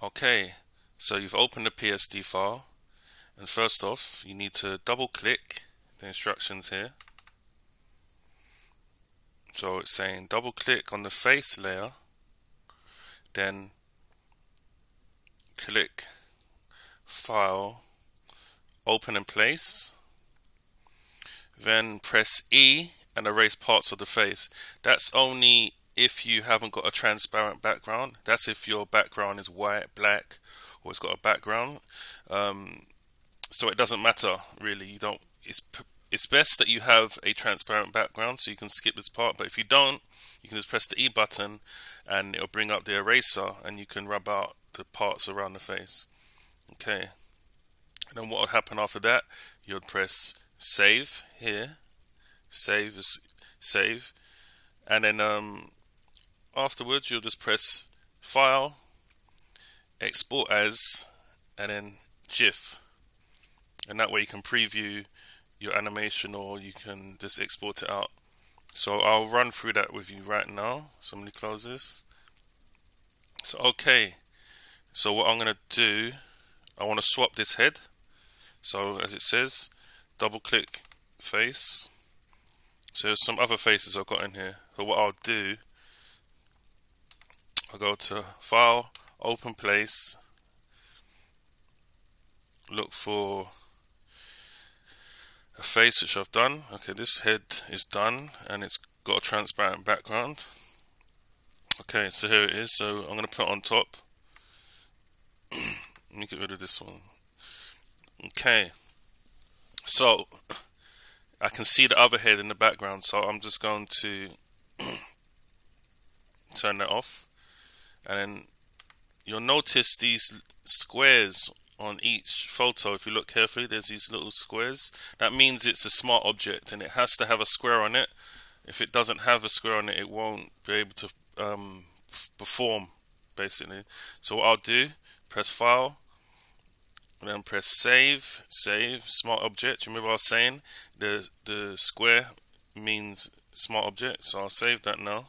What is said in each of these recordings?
Okay, so you've opened the PSD file, and first off, you need to double click the instructions here. So it's saying double click on the face layer, then click File, Open in Place, then press E and erase parts of the face. That's only if you haven't got a transparent background. That's if your background is white, black, or it's got a background. So it doesn't matter really. You don't. It's best that you have a transparent background so you can skip this part. But if you don't, you can just press the E button, and it'll bring up the eraser, and you can rub out the parts around the face. Okay. And then what will happen after that? You'll press Save here. Save, and then afterwards you'll just press File, Export As, and then GIF, and that way you can preview your animation or you can just export it out. So I'll run through that with you right now. So I'm going to close this. So okay, so what I'm going to do, I want to swap this head. So as it says, double click face. So there's some other faces I've got in here. So what I'll do, I'll go to File, Open Place, look for a face which I've done. Okay, this head is done and it's got a transparent background. Okay, so here it is. So I'm going to put it on top. Let me get rid of this one. Okay, so I can see the other head in the background, so I'm just going to turn that off, and then you'll notice these squares on each photo. If you look carefully, there's these little squares. That means it's a smart object and it has to have a square on it. If it doesn't have a square on it, it won't be able to perform, basically. So what I'll do, press File, and then press Save, Smart Object. Remember I was saying the square means smart object, so I'll save that now.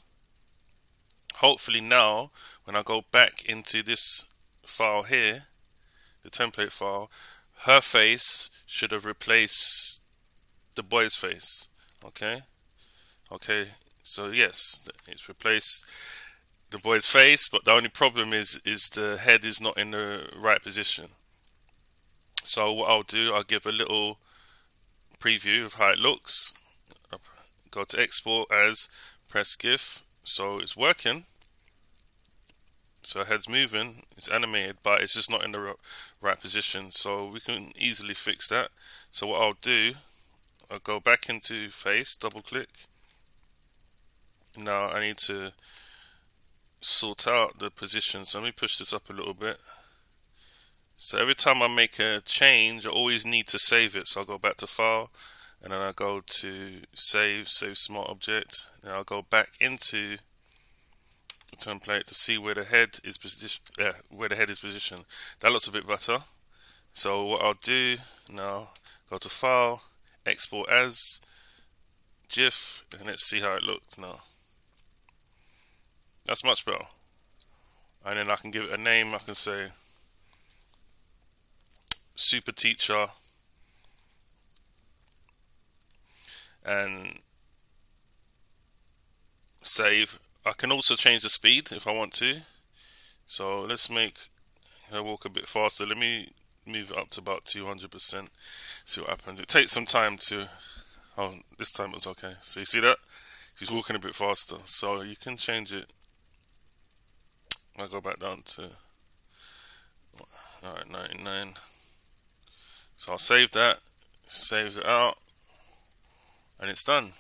Hopefully now, when I go back into this file here, the template file, her face should have replaced the boy's face. Okay, so yes, it's replaced the boy's face, but the only problem is the head is not in the right position. So what I'll do, I'll give a little preview of how it looks. I'll go to Export As, press GIF, so it's working. So head's moving, it's animated, but it's just not in the right position. So we can easily fix that. So what I'll do, I'll go back into face, double click. Now I need to sort out the position. So let me push this up a little bit. So every time I make a change, I always need to save it. So I'll go back to File, and then I'll go to Save Smart Object. And I'll go back into the template to see where the head is positioned. That looks a bit better. So what I'll do now, go to File, Export As, GIF, and let's see how it looks now. That's much better. And then I can give it a name. I can say Super Teacher, and save. I can also change the speed if I want to. So let's make her walk a bit faster. Let me move it up to about 200%. See what happens. It takes some time to. Oh, this time it was okay. So you see that? She's walking a bit faster. So you can change it. I'll go back down to 99. So I'll save that, save it out, and it's done.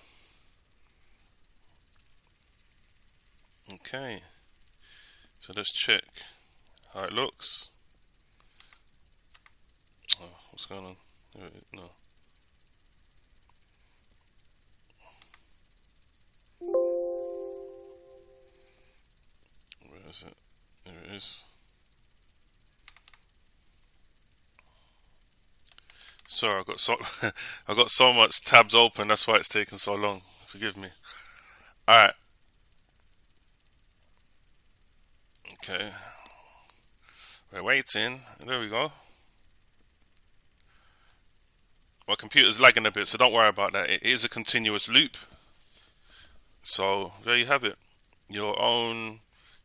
Okay, so let's check how it looks. Oh, what's going on? No. Where is it? There it is. Sorry, I got so much tabs open. That's why it's taking so long. Forgive me. All right. Okay. We're waiting. There we go. My computer's lagging a bit, so don't worry about that. It is a continuous loop. So there you have it. Your own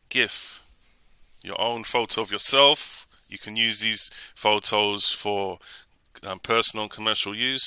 GIF, your own photo of yourself. You can use these photos for personal and commercial use.